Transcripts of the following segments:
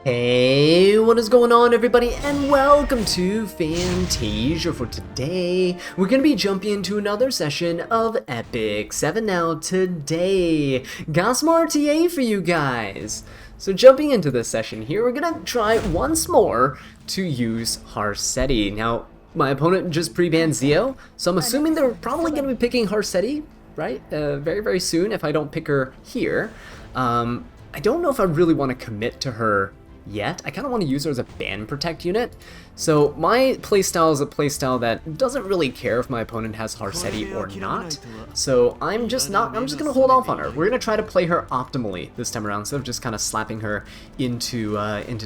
Hey, what is going on everybody, and welcome to Fantasia. For today, we're going to be jumping into another session of Epic 7. Now today, got some RTA for you guys. So jumping into this session here, we're going to try once more to use Harsetti. Now, my opponent just pre-banned Zio, so I'm assuming they're probably going to be picking Harsetti, right? Very soon if I don't pick her here. I don't know if I really want to commit to her yet. I kind of want to use her as a ban protect unit. So my playstyle is a playstyle that doesn't really care if my opponent has Harsetti or not. So I'm just gonna hold off on her. We're gonna try to play her optimally this time around, instead of just kind of slapping her into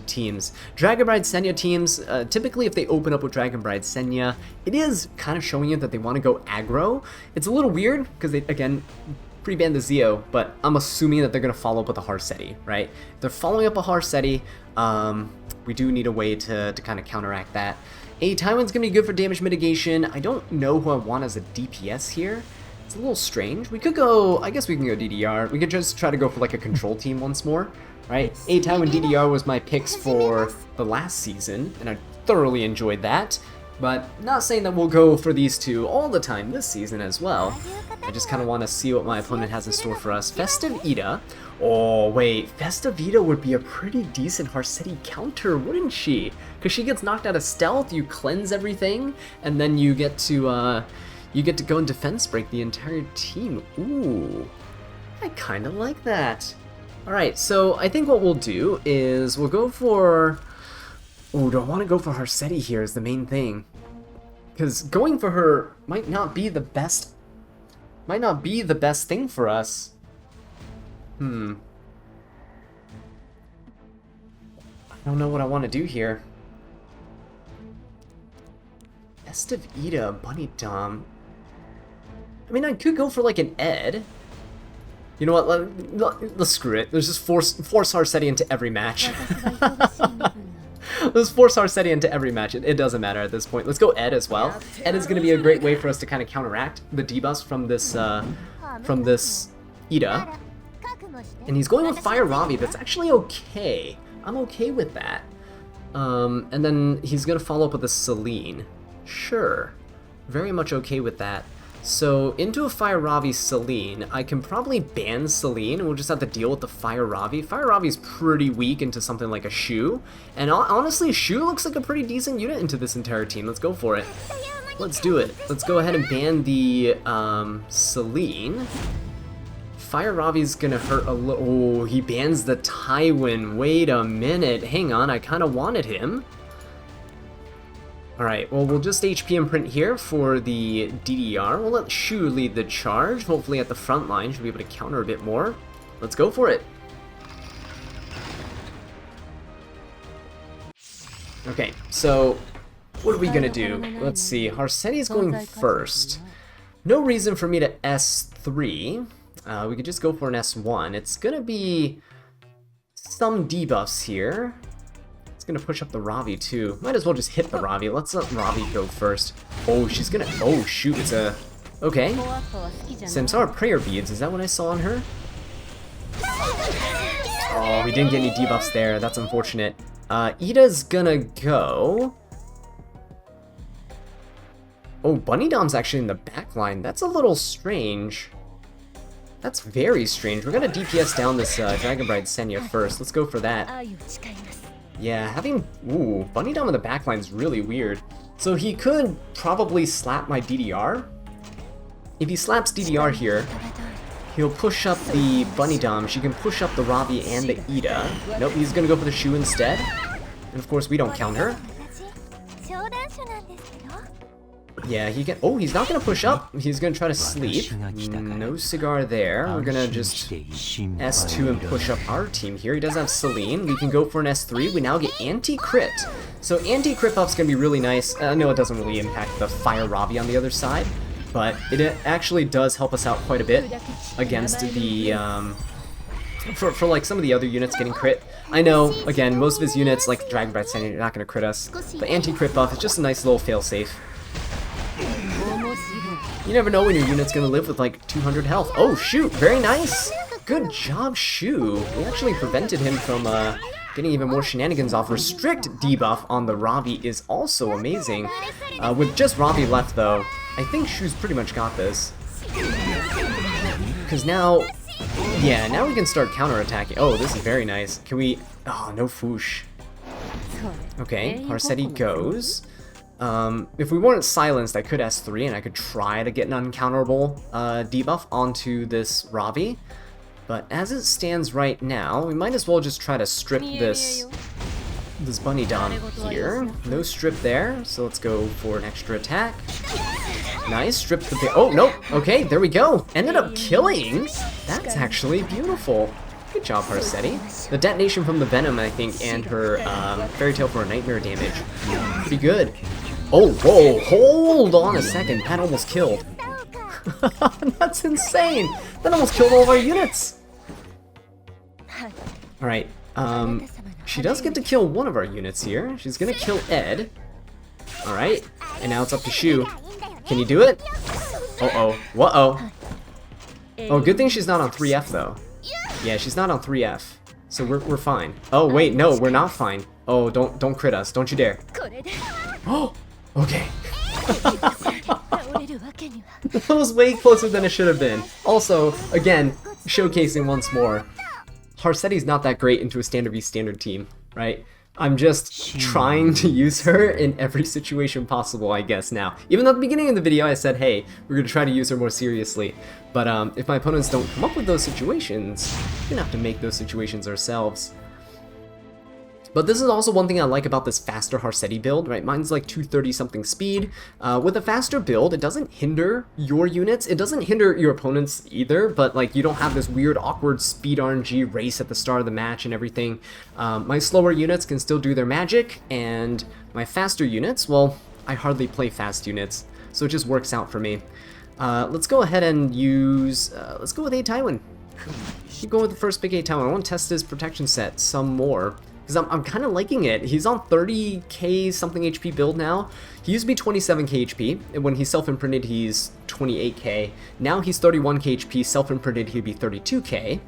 teams. Dragon Bride Senya teams, typically if they open up with Dragon Bride Senya, it is kind of showing you that they want to go aggro. It's a little weird because they, again, pre-ban the Zio, but I'm assuming that they're going to follow up with a Harsetti, right? If they're following up a Harsetti, we do need a way to kind of counteract that. A Tywin's going to be good for damage mitigation. I don't know who I want as a DPS here. It's a little strange. We could go, I guess we can go DDR. We could just try to go for like a control team once more, right? A Tywin DDR was my picks for the last season, and I thoroughly enjoyed that. But not saying that we'll go for these two all the time this season as well. I just kind of want to see what my opponent has in store for us. Festive Ida. Oh, wait. Festive Ida would be a pretty decent Harsetti counter, wouldn't she? Because she gets knocked out of stealth, you cleanse everything, and then you get to go and defense break the entire team. Ooh. I kind of like that. Alright, so I think what we'll do is we'll go for... Ooh, do I want to go for Harsetti here is the main thing. Because going for her might not be the best thing for us. I don't know what I want to do here. Festive Ida, Bunny Dom. I mean, I could go for like an Ed. You know what, let's screw it. Let's just force Harsetti into every match. Let's force Harsetti into every match. It doesn't matter at this point. Let's go Ed as well. Ed is going to be a great way for us to kind of counteract the debuffs from this Ida. And he's going with Fire Ravi. That's actually okay. I'm okay with that. And then he's going to follow up with a Celine. Sure. Very much okay with that. So, into a Fire Ravi Celine, I can probably ban Celine, and we'll just have to deal with the Fire Ravi. Fire Ravi's pretty weak into something like a Shu, and honestly, Shu looks like a pretty decent unit into this entire team. Let's go for it. Let's do it. Let's go ahead and ban the Celine. Fire Ravi's gonna hurt a little. Oh, he bans the Tywin. Wait a minute. Hang on, I kind of wanted him. Alright, well, we'll just HP imprint here for the DDR. We'll let Shu lead the charge. Hopefully at the front line, she'll be able to counter a bit more. Let's go for it. Okay, so what are we going to do? Let's see. Harsetti's going first. No reason for me to S3. We could just go for an S1. It's going to be some debuffs here. It's gonna push up the Ravi too. Might as well just hit the Ravi. Let's let Ravi go first. Oh, she's gonna... Oh, shoot, it's a... Okay. Samsara Prayer Beads, is that what I saw on her? Oh, we didn't get any debuffs there. That's unfortunate. Ida's gonna go... Oh, Bunny Dom's actually in the back line. That's a little strange. That's very strange. We're gonna DPS down this Dragon Bride Senya first. Let's go for that. Yeah, having... Ooh, Bunny Dom in the backline is really weird. So he could probably slap my DDR. If he slaps DDR here, he'll push up the Bunny Dom. She can push up the Ravi and the Ida. Nope, he's gonna go for the Shu instead. And of course, we don't count her. Yeah, he can... Oh, he's not gonna push up. He's gonna try to sleep. No cigar there. We're gonna just S2 and push up our team here. He does have Celine. We can go for an S3. We now get anti-crit. So anti-crit buff's gonna be really nice. No, it doesn't really impact the Fire Ravi on the other side, but it actually does help us out quite a bit against the... For like some of the other units getting crit. I know, again, most of his units, like Dragon Bride Senya, are not gonna crit us, but anti-crit buff is just a nice little fail-safe. You never know when your unit's gonna live with like 200 health. Oh shoot, very nice! Good job, Shu. We actually prevented him from getting even more shenanigans off. Restrict debuff on the Ravi is also amazing. With just Ravi left though, I think Shu's pretty much got this. Because now, yeah, now we can start counterattacking. Oh, this is very nice. Can we, oh, no Foosh. Okay, Harseti goes. If we weren't silenced, I could S3 and I could try to get an uncounterable debuff onto this Ravi. But as it stands right now, we might as well just try to strip this bunny dom here. No strip there, so let's go for an extra attack. Nice, strip the oh, nope, okay, there we go. Ended up killing. That's actually beautiful. Good job, Harseti. The detonation from the Venom, I think, and her Fairy Tail for a Nightmare damage. Pretty good. Oh, whoa, hold on a second. That almost killed. That's insane. That almost killed all of our units. Alright, she does get to kill one of our units here. She's gonna kill Ed. Alright, and now it's up to Shu. Can you do it? Uh-oh. Whoa-oh. Oh, good thing she's not on 3F, though. Yeah, she's not on 3F. So we're fine. Oh, wait, no, we're not fine. Oh, don't crit us. Don't you dare. Oh, okay. That was way closer than it should have been. Also, again, showcasing once more, Harseti's not that great into a standard v standard team, right? I'm just trying to use her in every situation possible, I guess, now. Even though at the beginning of the video I said, hey, we're going to try to use her more seriously. But if my opponents don't come up with those situations, we're going to have to make those situations ourselves. But this is also one thing I like about this faster Harseti build, right? Mine's like 230 something speed. With a faster build, it doesn't hinder your units. It doesn't hinder your opponents either, but like you don't have this weird awkward speed RNG race at the start of the match and everything. My slower units can still do their magic, and my faster units, well, I hardly play fast units, so it just works out for me. Let's go ahead and use, let's go with A Tywin. Keep going with the first big A Tywin. I want to test his protection set some more. Because I'm kind of liking it. He's on 30k something HP build now. He used to be 27k HP, and when he's self-imprinted he's 28k. Now he's 31k HP, self-imprinted he'd be 32k.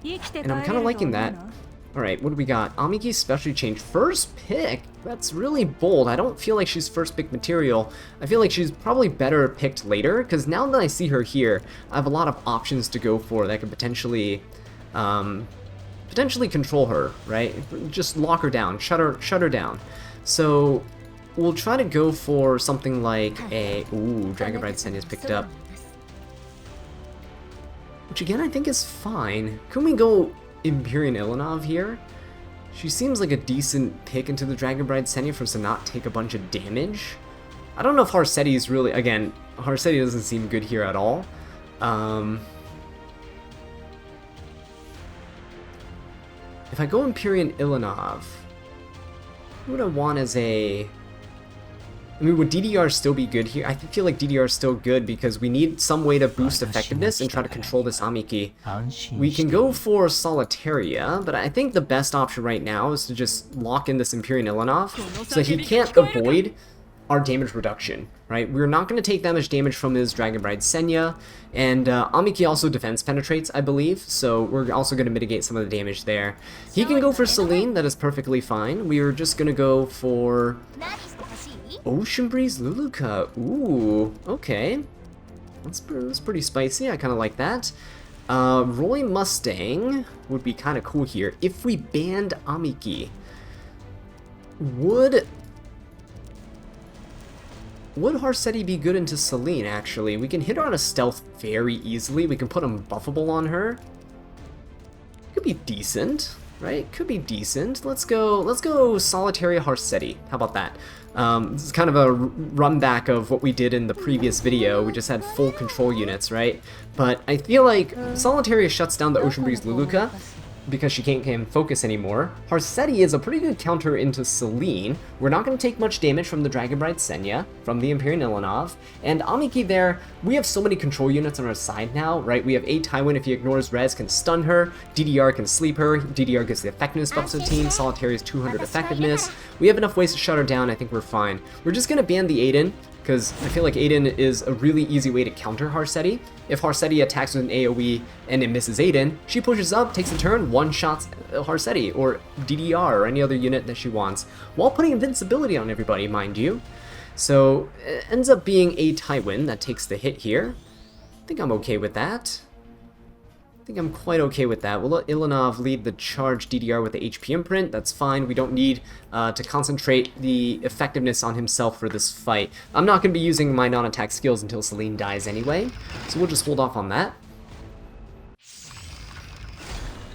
And I'm kind of liking that. Alright, what do we got? Amiki's specialty change. First pick? That's really bold. I don't feel like she's first pick material. I feel like she's probably better picked later, because now that I see her here, I have a lot of options to go for that could potentially control her, right? Just lock her down, shut her down. So we'll try to go for something like a Dragon Bride Senya's picked up, which again I think is fine. Can we go Empyrean Ilanov here? She seems like a decent pick into the Dragon Bride Senya for us to not take a bunch of damage. I don't know if Harseti is really, again, Harseti doesn't seem good here at all. If I go Empyrean Ilanov, who would I want as a... I mean, would DDR still be good here? I feel like DDR is still good because we need some way to boost effectiveness and try to control this Amiki. We can go for Solitaria, but I think the best option right now is to just lock in this Empyrean Ilanov so that he can't avoid our damage reduction, right? We're not going to take that much damage from his Dragon Bride Senya, and Amiki also defense penetrates, I believe, so we're also going to mitigate some of the damage there. He can go for Celine, that is perfectly fine. We are just going to go for Ocean Breeze Luluka. Ooh, okay. That's pretty spicy, I kind of like that. Roy Mustang would be kind of cool here. If we banned Amiki, would Harseti be good into Celine, actually? We can hit her on a stealth very easily. We can put unbuffable on her. Could be decent, right? Could be decent. Let's go Solitaria Harseti. How about that? This is kind of a run back of what we did in the previous video. We just had full control units, right? But I feel like Solitaria shuts down the Ocean Breeze Luluka because she can't focus anymore. Harseti is a pretty good counter into Celine. We're not going to take much damage from the Dragon Bride Senya, from the Empyrean Ilanov, and Amiki there, we have so many control units on our side now, right? We have A Tywin, if he ignores res, can stun her, DDR can sleep her, DDR gets the effectiveness buff to the team, Solitaria's 200 effectiveness. We have enough ways to shut her down, I think we're fine. We're just going to ban the Aiden, because I feel like Aiden is a really easy way to counter Harsetti. If Harsetti attacks with an AoE and it misses Aiden, she pushes up, takes a turn, one-shots Harsetti, or DDR, or any other unit that she wants, while putting invincibility on everybody, mind you. So, it ends up being a Tywin that takes the hit here. I think I'm okay with that. I think I'm quite okay with that. We'll let Ilanov lead the charge DDR with the HP imprint. That's fine. We don't need to concentrate the effectiveness on himself for this fight. I'm not going to be using my non-attack skills until Celine dies anyway, so we'll just hold off on that.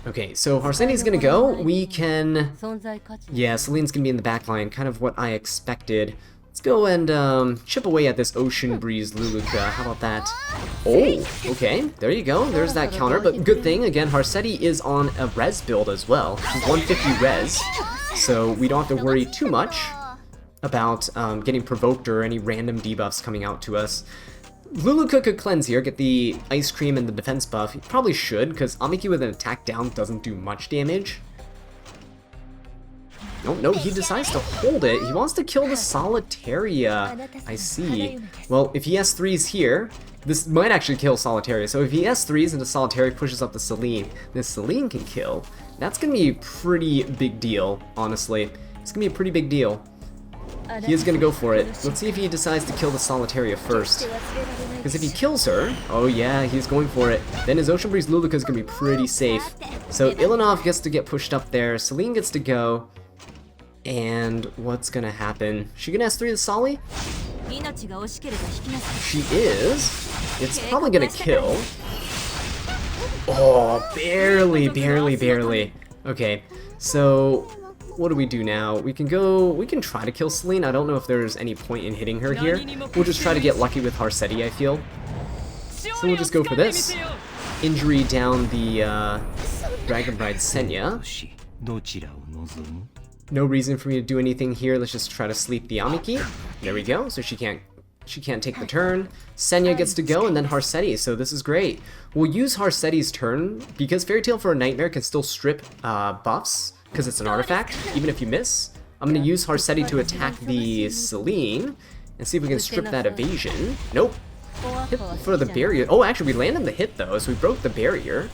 Okay, so Harsetti's going to go. We can... Yeah, Celine's going to be in the back line, kind of what I expected. Let's go and chip away at this Ocean Breeze Luluka. How about that? Oh, okay. There you go. There's that counter. But good thing, again, Harsetti is on a res build as well. She's 150 res. So we don't have to worry too much about getting provoked or any random debuffs coming out to us. Luluka could cleanse here, get the ice cream and the defense buff. He probably should, because Amiki with an attack down doesn't do much damage. No, he decides to hold it. He wants to kill the Solitaria. I see. Well, if he S3s here, this might actually kill Solitaria. So if he S3s and the Solitaria pushes up the Celine, then Celine can kill. That's going to be a pretty big deal, honestly. It's going to be a pretty big deal. He is going to go for it. Let's see if he decides to kill the Solitaria first. Because if he kills her, oh yeah, he's going for it. Then his Ocean Breeze Luluka is going to be pretty safe. So Ilanov gets to get pushed up there. Celine gets to go. And what's gonna happen? She gonna S3 the Solly? She is. It's probably gonna kill. Oh, barely. Okay, so what do we do now? We can try to kill Celine. I don't know if there's any point in hitting her here. We'll just try to get lucky with Harsetti, I feel. So we'll just go for this. Injury down the Dragon Bride Senya. No reason for me to do anything here. Let's just try to sleep the Amiki. There we go. So she can't take the turn. Senya gets to go, and then Harsetti. So this is great. We'll use Harsetti's turn because Fairy Tale for a Nightmare can still strip buffs because it's an artifact, even if you miss. I'm going to use Harsetti to attack the Celine and see if we can strip that evasion. Nope. Hit for the barrier. Oh, actually, we landed the hit though, so we broke the barrier.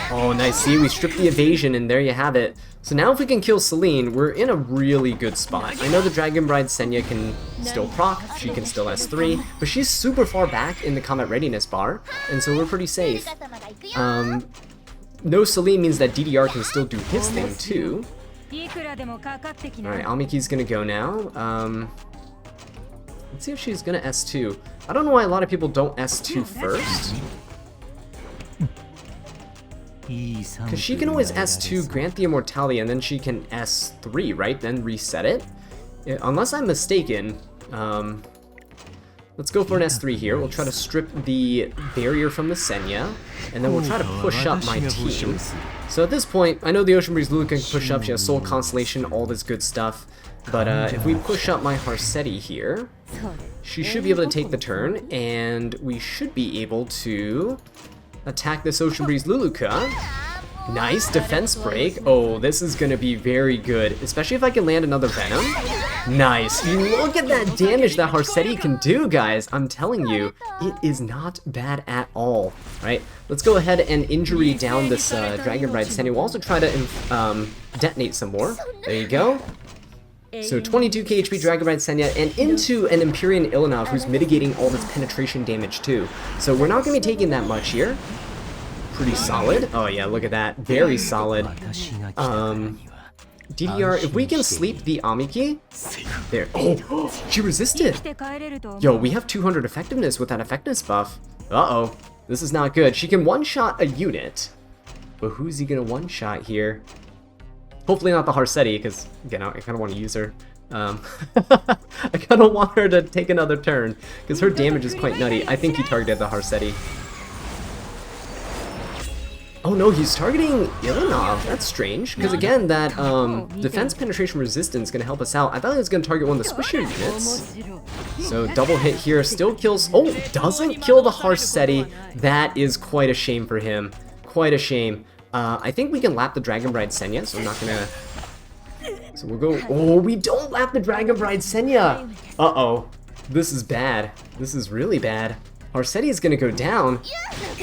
Oh, nice. See, we stripped the evasion, and there you have it. So now if we can kill Celine, we're in a really good spot. I know the Dragon Bride Senya can still proc, she can still S3, but she's super far back in the combat readiness bar, and so we're pretty safe. No Celine means that DDR can still do his thing too. Alright, Amiki's gonna go now. Let's see if she's gonna S2. I don't know why a lot of people don't S2 first. Because she can always S2, grant the immortality, and then she can S3, right? Then reset it. Unless I'm mistaken. Let's go for an S3 here. We'll try to strip the barrier from the Senya, and then we'll try to push up my team. So at this point, I know the Ocean Breeze Luluka can push up. She has Soul Constellation, all this good stuff. But if we push up my Harsetti here, she should be able to take the turn, and we should be able to attack this Ocean Breeze Luluka. Nice defense break. Oh, this is gonna be very good, especially if I can land another Venom. Nice. Look at that damage that Harsetti can do, guys. I'm telling you, it is not bad at all. All right, let's go ahead and injury down this Dragon Bride Senya. We'll also try to detonate some more. There you go. So 22k HP Dragon Bride Senya, and into an Empyrean Ilanov who's mitigating all this penetration damage too. So we're not going to be taking that much here. Pretty solid. Oh yeah, look at that. Very solid. DDR, if we can sleep the Amiki. There. Oh, she resisted. Yo, we have 200 effectiveness with that effectiveness buff. Uh-oh. This is not good. She can one-shot a unit. But who's he going to one-shot here? Hopefully not the Harsetti, because, again, I kind of want to use her. I kind of want her to take another turn, because her damage is quite nutty. I think he targeted the Harsetti. Oh no, he's targeting Ilanov. That's strange, because again, that defense penetration resistance is going to help us out. I thought he was going to target one of the squishier units. So double hit here, still kills... Oh, doesn't kill the Harsetti. That is quite a shame for him. Quite a shame. I think we can lap the Dragon Bride Senya, so I'm not gonna... So we'll go... Oh, we don't lap the Dragon Bride Senya! Uh-oh. This is bad. This is really bad. Arcetti is gonna go down.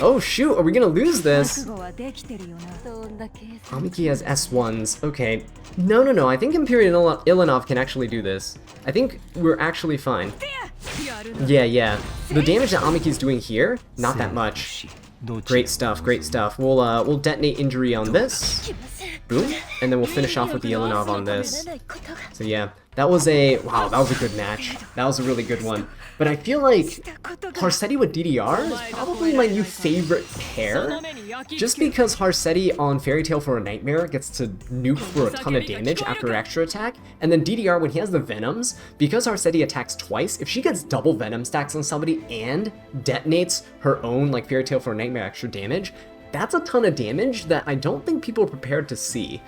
Oh shoot, are we gonna lose this? Amiki has S1s. Okay. No. I think Imperial Ilanov can actually do this. I think we're actually fine. Yeah. The damage that Amiki's doing here, not that much. Great stuff. We'll detonate injury on this. Boom. And then we'll finish off with the Ilanov on this. So yeah, that was a good match. That was a really good one. But I feel like Arcetti with DDR is probably my new favorite pair. Just because Arcetti on Fairy Tail for a Nightmare gets to nuke for a ton of damage after extra attack, and then DDR when he has the Venoms, because Arcetti attacks twice, if she gets double Venom stacks on somebody and detonates her own like Fairy Tail for a Nightmare extra damage, that's a ton of damage that I don't think people are prepared to see.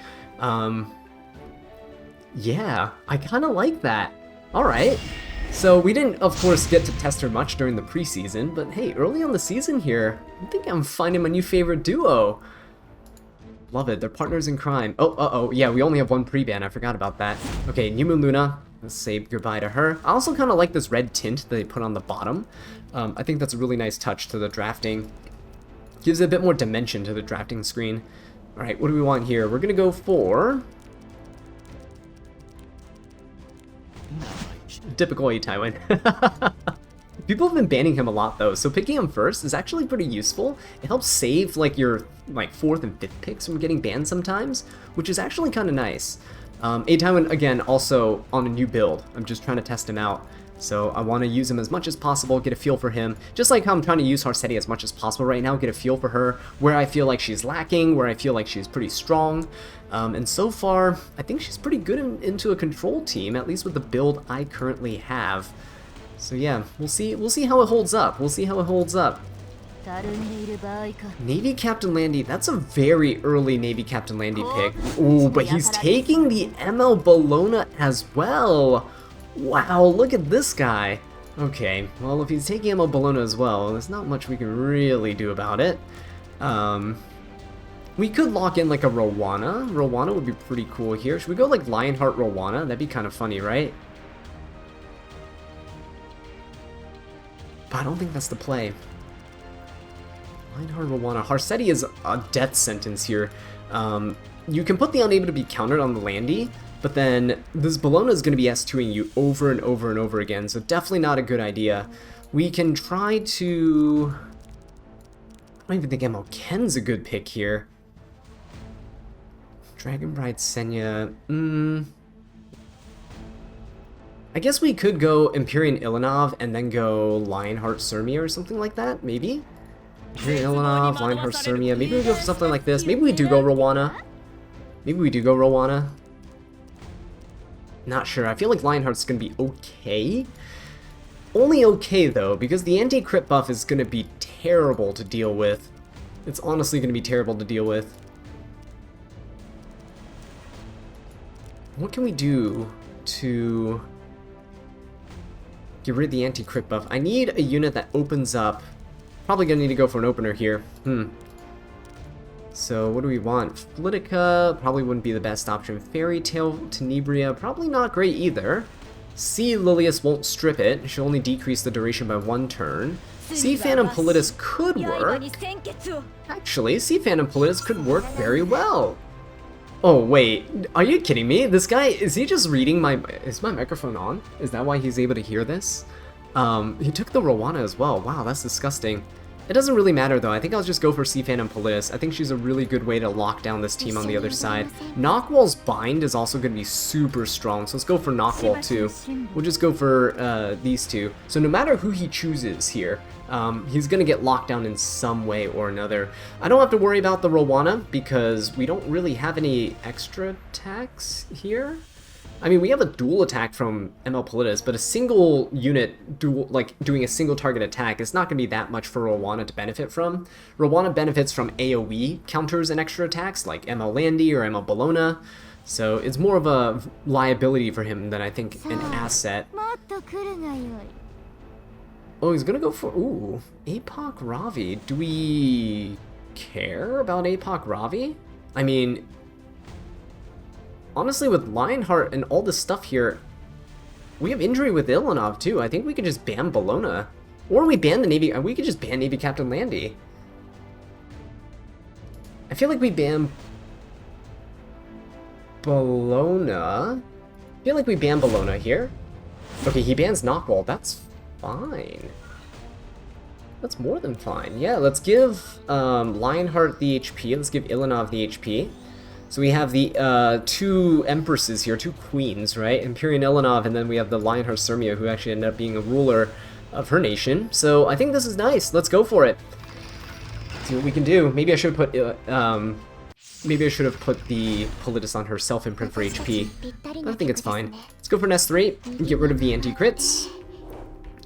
Yeah, I kind of like that. Alright. So we didn't, of course, get to test her much during the preseason, but hey, early on the season here, I think I'm finding my new favorite duo. Love it, they're partners in crime. Oh, yeah, we only have one pre-ban, I forgot about that. Okay, New Moon Luna, let's say goodbye to her. I also kind of like this red tint that they put on the bottom. I think that's a really nice touch to the drafting. Gives a bit more dimension to the drafting screen. Alright, what do we want here? We're gonna go for... typical A Tywin. People have been banning him a lot though, so picking him first is actually pretty useful. It helps save like your 4th and 5th picks from getting banned sometimes, which is actually kind of nice. A Tywin, again, also on a new build. I'm just trying to test him out. So I want to use him as much as possible, get a feel for him. Just like how I'm trying to use Arcetti as much as possible right now, get a feel for her, where I feel like she's lacking, where I feel like she's pretty strong. And so far, I think she's pretty good into a control team, at least with the build I currently have. So yeah, we'll see how it holds up. Navy Captain Landy, that's a very early Navy Captain Landy pick. Ooh, but he's taking the ML Bologna as well. Wow, look at this guy. Okay, well, if he's taking ML Bologna as well, there's not much we can really do about it. We could lock in like a Rowana. Rowana would be pretty cool here. Should we go like Lionheart Rowana? That'd be kind of funny, right? But I don't think that's the play. Lionheart Rowana. Arcetti is a death sentence here. You can put the unable to be countered on the Landy, but then this Bologna is going to be S2ing you over and over and over again, so definitely not a good idea. We can try to... I don't even think ML Ken's a good pick here. Dragon Bride Senya... I guess we could go Empyrean Ilanov and then go Lionheart Sirmia or something like that, maybe? Empyrean Ilanov, Lionheart Sirmia, maybe we go for something like this. Maybe we do go Rowana. Not sure. I feel like Lionheart's gonna be okay. Only okay though, because the anti-crit buff is gonna be terrible to deal with. It's honestly gonna be terrible to deal with. What can we do to get rid of the anti-crit buff? I need a unit that opens up. Probably gonna need to go for an opener here. So what do we want? Politica probably wouldn't be the best option. Fairy Tail Tenebria, probably not great either. Sea Lilius won't strip it. She'll only decrease the duration by 1 turn. Sea Phantom Politis could work. Actually, Sea Phantom Politis could work very well. Oh wait, are you kidding me? This guy, is he just reading my... Is my microphone on? Is that why he's able to hear this? He took the Rowana as well. Wow, that's disgusting. It doesn't really matter though. I think I'll just go for Sea Phantom Politis. I think she's a really good way to lock down this team on the other side. Knockwall's Bind is also going to be super strong, so let's go for Knockwall too. We'll just go for these two. So no matter who he chooses here, he's going to get locked down in some way or another. I don't have to worry about the Rowana because we don't really have any extra attacks here. I mean, we have a dual attack from ML Politis, but a single unit doing a single target attack is not going to be that much for Rowana to benefit from. Rowana benefits from AoE counters and extra attacks like ML Landy or ML Bologna, so it's more of a liability for him than I think an asset. Oh, he's going to go for, ooh, Apoc Ravi. Do we care about Apoc Ravi? I mean... honestly, with Lionheart and all this stuff here, we have injury with Ilanov too. I think we could just ban Bologna. Or we ban the Navy, we could just ban Navy Captain Landy. I feel like we ban Bologna. I feel like we ban Bologna here. Okay, he bans Knockwall. That's fine. That's more than fine. Yeah, let's give Lionheart the HP. Let's give Ilanov the HP. So we have the two empresses here, two queens, right? Empyrean Ilanov, and then we have the Lionheart Sirmia, who actually ended up being a ruler of her nation. So I think this is nice. Let's go for it. See what we can do. Maybe I should put maybe I should have put the Politis on her self-imprint for HP. But I think it's fine. Let's go for an S3 and get rid of the anti-crits.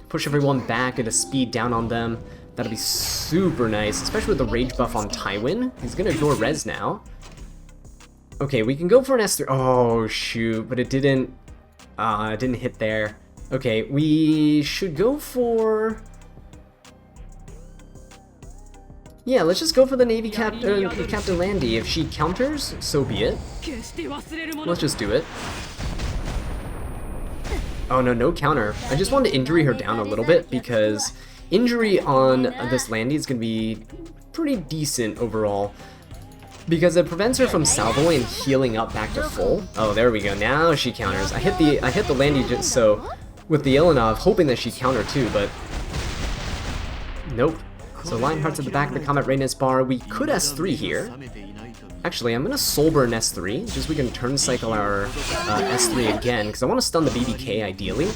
Push everyone back at a speed down on them. That'll be super nice, especially with the rage buff on Tywin. He's gonna ignore res now. Okay, we can go for an S3. Oh shoot, but it didn't hit there. Okay, we should go for... Yeah, let's just go for the Navy Captain Landy. If she counters, so be it. Let's just do it. Oh no, no counter. I just wanted to injury her down a little bit because injury on this Landy is going to be pretty decent overall. Because it prevents her from salvoing and healing up back to full. Oh, there we go. Now she counters. I hit the Landy just so with the Ilanov, hoping that she counter too, but nope. So Lionheart's at the back of the Comet Readiness bar. We could S3 here. Actually, I'm gonna Soulburn S3, just so we can turn cycle our S3 again, because I want to stun the BBK ideally.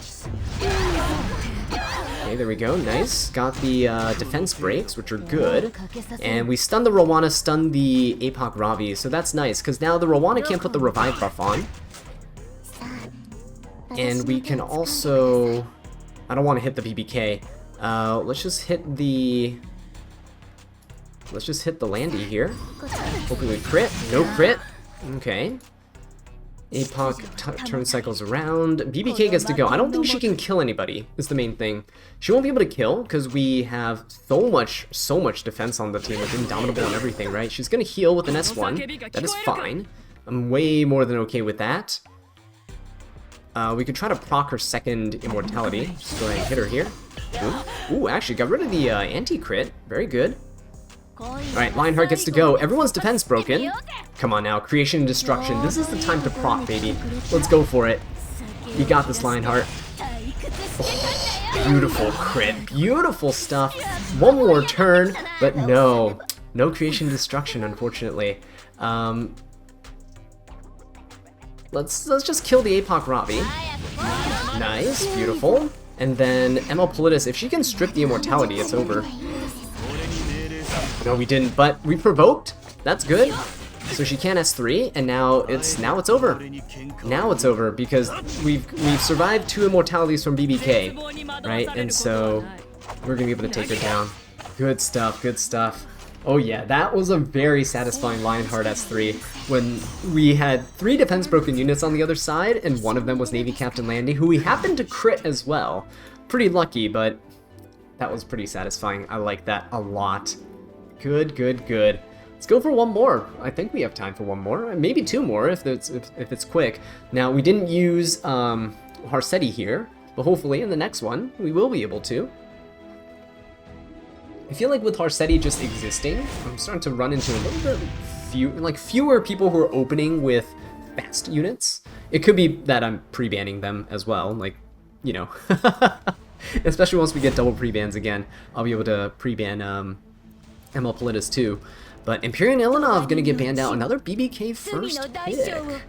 Okay, there we go, nice. Got the defense breaks, which are good. And we stun the Rowana, stun the Apoc Ravi, so that's nice, because now the Rowana can't put the revive buff on. And we can also... I don't want to hit the BBK. Let's just hit the... Let's just hit the Landy here. Hopefully we crit. No crit. Okay. Apoc turn cycles around. BBK gets to go. I don't think she can kill anybody, is the main thing. She won't be able to kill, because we have so much defense on the team with Indomitable and everything, right? She's gonna heal with an S1. That is fine. I'm way more than okay with that. We could try to proc her second immortality. Just go ahead and hit her here. Ooh, actually got rid of the anti-crit. Very good. Alright, Lionheart gets to go. Everyone's defense broken. Come on now, creation and destruction. This is the time to proc, baby. Let's go for it. You got this, Lionheart. Oh, beautiful crit. Beautiful stuff. One more turn, but no. No creation and destruction, unfortunately. Let's just kill the Apoc Ravi. Nice, beautiful. And then ML Politis, if she can strip the immortality, it's over. No, we didn't, but we provoked. That's good. So she can S3, and now it's over. Now it's over because we've survived 2 immortalities from BBK, right? And so we're gonna be able to take her down. Good stuff. Good stuff. Oh yeah, that was a very satisfying Lionheart S3 when we had 3 defense broken units on the other side, and one of them was Navy Captain Landy, who we happened to crit as well. Pretty lucky, but that was pretty satisfying. I like that a lot. Good, good, good. Let's go for one more. I think we have time for one more, maybe 2 more if it's quick. Now we didn't use Harsetti here, but hopefully in the next one we will be able to. I feel like with Harsetti just existing, I'm starting to run into a little bit fewer people who are opening with fast units. It could be that I'm pre-banning them as well, like, you know. Especially once we get double pre-bans again, I'll be able to pre-ban ML Politis too. But Empyrean Ilanov gonna get banned out. Another BBK first pick.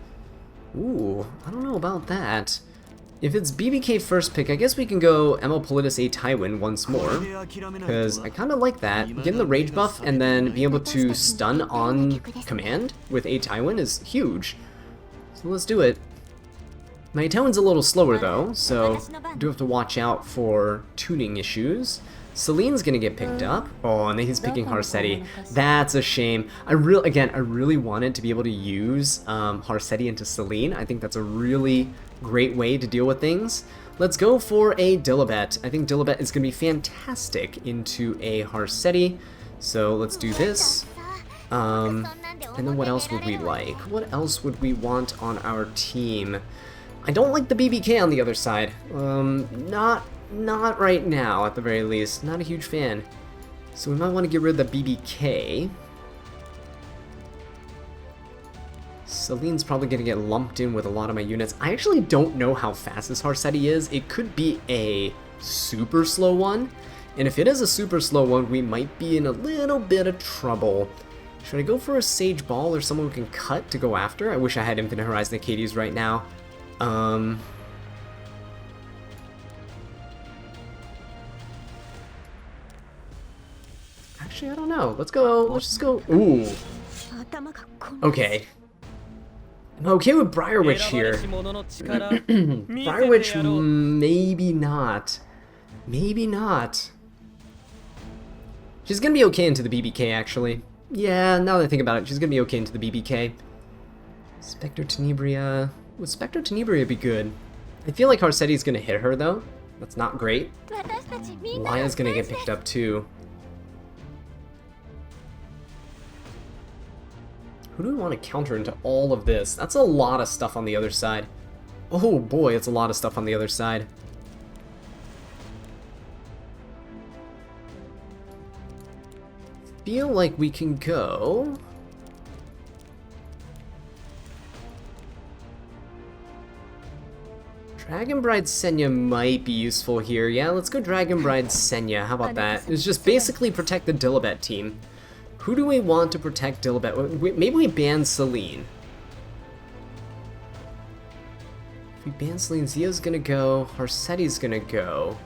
Ooh, I don't know about that. If it's BBK first pick, I guess we can go ML Politis A Tywin once more, because I kind of like that. Getting the rage buff and then being able to stun on command with A Tywin is huge. So let's do it. My Tywin's a little slower though, so I do have to watch out for tuning issues. Celine's gonna get picked up. Oh, and then he's picking Harsetti. That's a shame. I really wanted to be able to use Harsetti into Celine. I think that's a really great way to deal with things. Let's go for a Dilibet. I think Dilibet is gonna be fantastic into a Harsetti. So let's do this. And then what else would we like? What else would we want on our team? I don't like the BBK on the other side. Not right now, at the very least. Not a huge fan. So we might want to get rid of the BBK. Celine's probably going to get lumped in with a lot of my units. I actually don't know how fast this Harsetti is. It could be a super slow one. And if it is a super slow one, we might be in a little bit of trouble. Should I go for a Sage Ball or someone who can cut to go after? I wish I had Infinite Horizon Acadies right now. Actually, I don't know. Let's just go. Ooh. Okay. I'm okay with Briarwitch here. Briarwitch, maybe not. Maybe not. She's gonna be okay into the BBK, actually. Yeah, now that I think about it, she's gonna be okay into the BBK. Spectre Tenebria. Would Spectre Tenebria be good? I feel like Harsetti's gonna hit her, though. That's not great. Laya's gonna get picked up, too. Who do we want to counter into all of this? That's a lot of stuff on the other side. Oh boy, it's a lot of stuff on the other side. Feel like we can go... Dragon Bride Senya might be useful here. Yeah, let's go Dragon Bride Senya. How about that? It's just basically protect the Dilibet team. Who do we want to protect Dilibet? Maybe we ban Celine. If we ban Celine, Zia's gonna go. Harsetti's gonna go.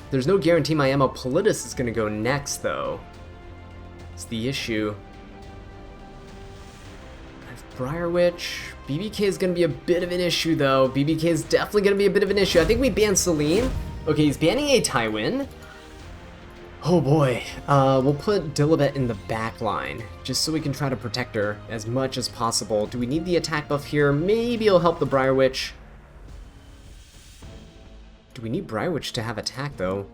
There's no guarantee my Emma Politis is gonna go next, though. It's the issue. I have Briarwitch. BBK is gonna be a bit of an issue, though. BBK is definitely gonna be a bit of an issue. I think we ban Celine. Okay, he's banning a Tywin. Oh boy, we'll put Dilibet in the back line, just so we can try to protect her as much as possible. Do we need the attack buff here? Maybe it'll help the Briarwitch. Do we need Briarwitch to have attack, though?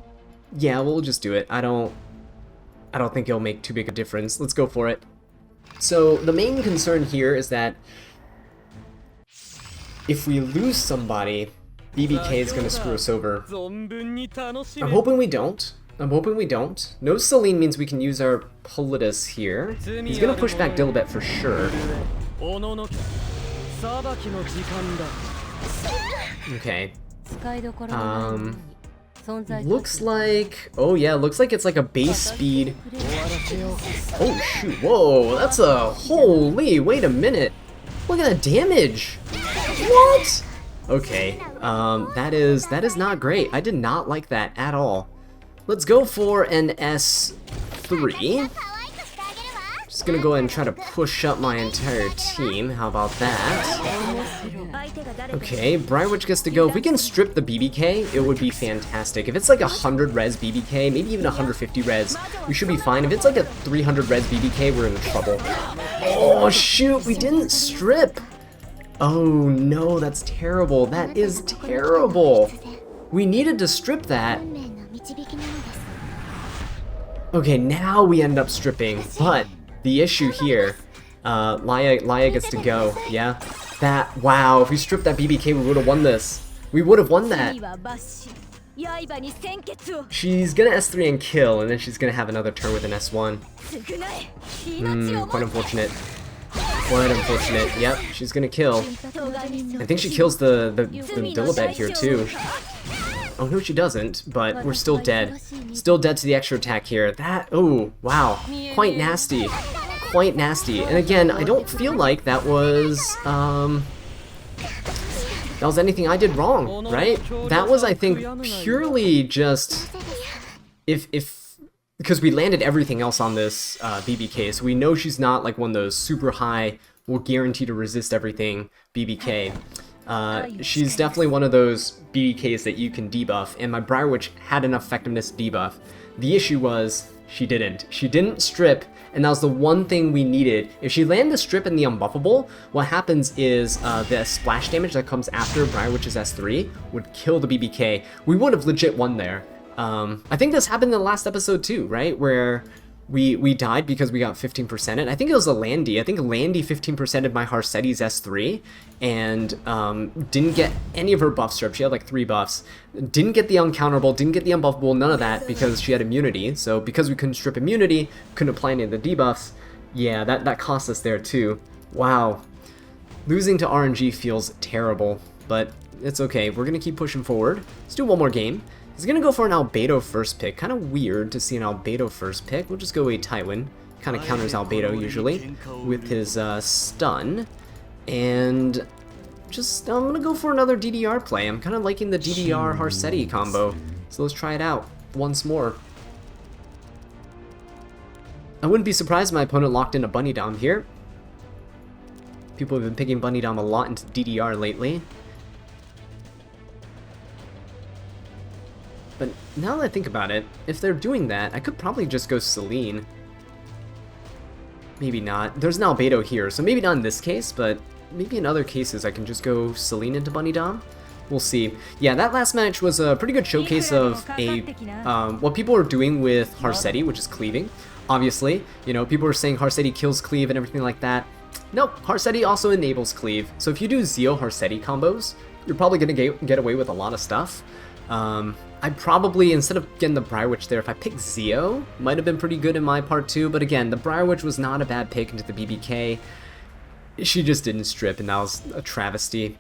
Yeah, we'll just do it. I don't think it'll make too big a difference. Let's go for it. So, the main concern here is that if we lose somebody, BBK is going to screw us over. I'm hoping we don't. No Celine means we can use our Politis here. He's gonna push back Dilibet for sure. Okay. Looks like... Oh yeah, looks like it's like a base speed. Oh shoot, whoa, that's a... Holy, wait a minute. Look at that damage. What? Okay, that is not great. I did not like that at all. Let's go for an S3. Just gonna go ahead and try to push up my entire team. How about that? Okay, Briarwitch gets to go. If we can strip the BBK, it would be fantastic. If it's like 100 res BBK, maybe even 150 res, we should be fine. If it's like a 300 res BBK, we're in trouble. Oh shoot, we didn't strip! Oh no, that's terrible. That is terrible. We needed to strip that. Okay, now we end up stripping, but the issue here, Laya gets to go, yeah? Wow, if we stripped that BBK, we would have won this. We would have won that. She's gonna S3 and kill, and then she's gonna have another turn with an S1. Quite unfortunate. Quite unfortunate. Yep, she's gonna kill. I think she kills the Dilibet here, too. Oh, no, she doesn't, but we're still dead. Still dead to the extra attack here. Oh, wow. Quite nasty. Quite nasty. And again, I don't feel like that was anything I did wrong, right? That was, I think, purely just... Because we landed everything else on this BBK, so we know she's not like one of those super high, will guarantee to resist everything BBK. She's definitely one of those BBKs that you can debuff, and my Briarwitch had enough effectiveness to debuff. The issue was, she didn't. She didn't strip, and that was the one thing we needed. If she landed the strip in the unbuffable, what happens is the splash damage that comes after Briarwitch's S3 would kill the BBK. We would have legit won there. I think this happened in the last episode too, right? Where we died because we got 15%. I think it was a Landy. I think Landy 15%ed my Harsetti's S3 and didn't get any of her buff strips. She had like 3 buffs. Didn't get the uncounterable, didn't get the unbuffable, none of that because she had immunity. So because we couldn't strip immunity, couldn't apply any of the debuffs, yeah, that cost us there too. Wow. Losing to RNG feels terrible, but it's okay. We're going to keep pushing forward. Let's do one more game. He's going to go for an Albedo first pick. Kind of weird to see an Albedo first pick. We'll just go a Tywin. Kind of counters Albedo usually with his stun. And just, I'm going to go for another DDR play. I'm kind of liking the DDR Harsetti combo. So let's try it out once more. I wouldn't be surprised if my opponent locked in a Bunny Dom here. People have been picking Bunny Dom a lot into DDR lately. But now that I think about it, if they're doing that, I could probably just go Celine. Maybe not. There's an Albedo here, so maybe not in this case, but maybe in other cases I can just go Celine into Bunny Dom. We'll see. Yeah, that last match was a pretty good showcase of what people are doing with Harsetti, which is cleaving. Obviously, you know, people are saying Harsetti kills cleave and everything like that. Nope, Harsetti also enables cleave. So if you do Zio Harsetti combos, you're probably going to get away with a lot of stuff. I'd probably, instead of getting the Briar Witch there, if I picked Zio, might have been pretty good in my part too, but again, the Briar Witch was not a bad pick into the BBK. She just didn't strip, and that was a travesty.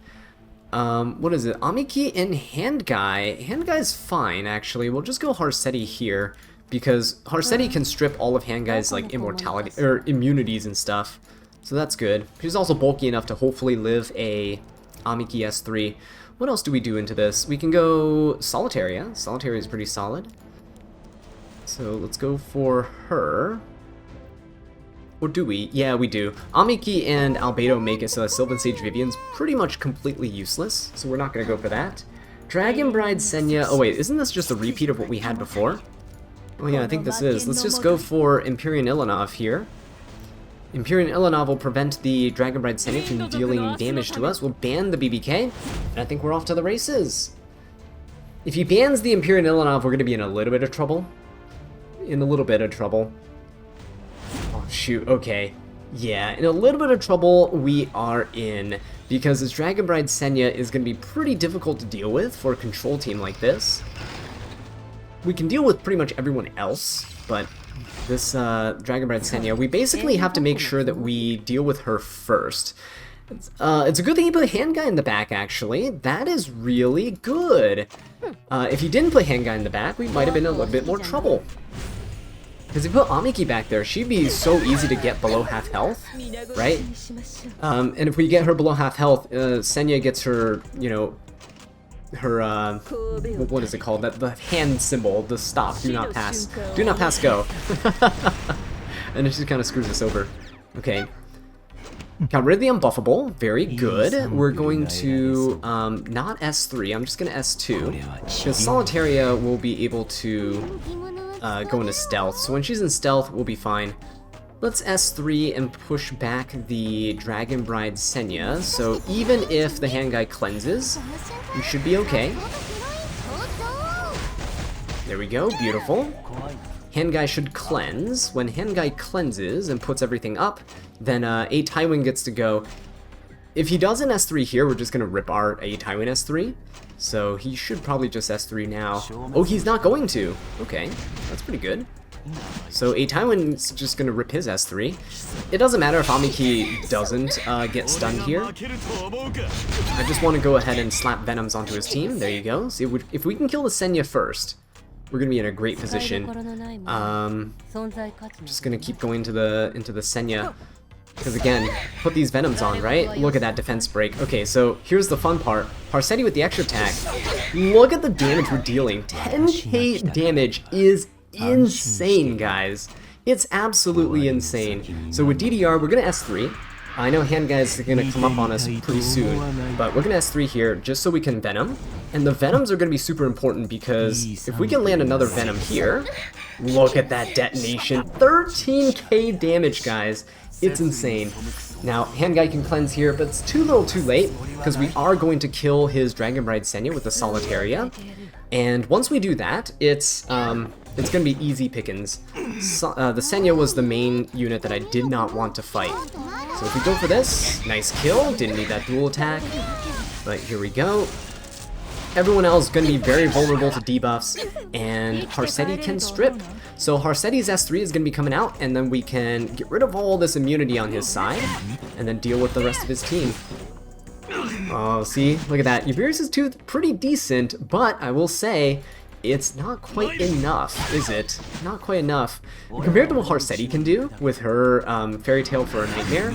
What is it? Amiki and Handguy. Handguy's fine, actually. We'll just go Harsetti here, because Harsetti can strip all of Handguy's, like, immortality, or immunities and stuff. So that's good. He's also bulky enough to hopefully live a Amiki S3. What else do we do into this? We can go Solitaria. Solitaria is pretty solid. So let's go for her. Or do we? Yeah, we do. Amiki and Albedo make it so that Sylvan Sage Vivian's pretty much completely useless, so we're not going to go for that. Dragon Bride Senya. Oh wait, isn't this just a repeat of what we had before? Oh yeah, I think this is. Let's just go for Empyrean Ilanov here. Empyrean Ilanov will prevent the Dragon Bride Senya from dealing damage to us. We'll ban the BBK, and I think we're off to the races. If he bans the Empyrean Ilanov, we're going to be in a little bit of trouble. Oh shoot, okay. Yeah, in a little bit of trouble we are in, because this Dragon Bride Senya is going to be pretty difficult to deal with for a control team like this. We can deal with pretty much everyone else, but this Dragon Bride Senya, we basically have to make sure that we deal with her first. It's a good thing you put Handguy in the back, actually. That is really good. If you didn't put Handguy in the back, we might have been in a little bit more trouble. Because if you put Amiki back there, she'd be so easy to get below half health, right? And if we get her below half health, Senya gets her, you know, her, what is it called? The hand symbol, the stop, do not pass go. And it just kind of screws us over. Okay. Got rid of the unbuffable, very good. We're going to, not S3, I'm just going to S2. Because Solitaria will be able to go into stealth, so when she's in stealth, we'll be fine. Let's S3 and push back the Dragon Bride Senya, so even if the Handguy cleanses, we should be okay. There we go, beautiful. Handguy should cleanse. When Handguy cleanses and puts everything up, then A Tywin gets to go. If he does an S3 here, we're just going to rip our A Tywin S3. So he should probably just S3 now. Oh, he's not going to. Okay, that's pretty good. So A Tywin's just going to rip his S3. It doesn't matter if Amiki doesn't get stunned here. I just want to go ahead and slap Venoms onto his team. There you go. See, if we can kill the Senya first, we're going to be in a great position. Just going to keep going into the Senya. Because again, put these Venoms on, right? Look at that defense break. Okay, so here's the fun part. Harsetti with the extra attack. Look at the damage we're dealing. 10k damage is insane, guys. It's absolutely insane. So with DDR, we're going to S3. I know Handguy's going to come up on us pretty soon, but we're going to S3 here just so we can Venom. And the Venoms are going to be super important because if we can land another Venom here, look at that detonation. 13k damage, guys. It's insane. Now, Handguy can cleanse here, but it's too little too late, because we are going to kill his Dragon Bride Senya with the Solitaria. And once we do that, it's it's gonna be easy pickings. So, the Senya was the main unit that I did not want to fight. So if we go for this, nice kill, didn't need that dual attack, but here we go. Everyone else is going to be very vulnerable to debuffs, and Harseti can strip. So Harseti's S3 is going to be coming out, and then we can get rid of all this immunity on his side, and then deal with the rest of his team. Oh, see? Look at that. Yubirus' tooth, pretty decent, but I will say, it's not quite enough, is it? Not quite enough. Compared to what Harseti can do with her Fairy Tale for a Nightmare,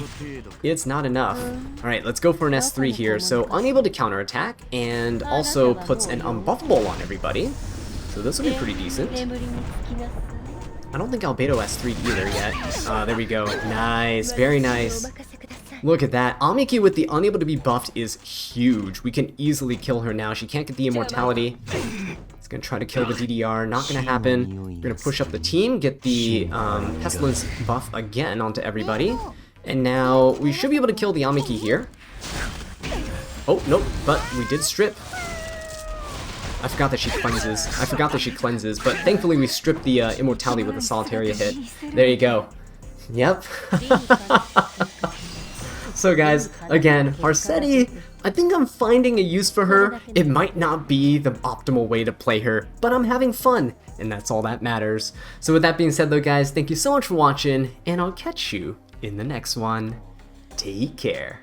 it's not enough. Alright, let's go for an S3 here. So, unable to counterattack, and also puts an unbuffable on everybody. So this will be pretty decent. I don't think Albedo S3 either yet. There we go. Nice, very nice. Look at that. Amiki with the unable to be buffed is huge. We can easily kill her now. She can't get the immortality. It's gonna try to kill the DDR. Not gonna happen. We're gonna push up the team, get the Pestilence buff again onto everybody. And now we should be able to kill the Amiki here. Oh, nope, but we did strip. I forgot that she cleanses. But thankfully we stripped the immortality with a Solitaria hit. There you go. Yep. So guys, again, Harseti, I think I'm finding a use for her. It might not be the optimal way to play her, but I'm having fun, and that's all that matters. So with that being said though guys, thank you so much for watching, and I'll catch you in the next one. Take care.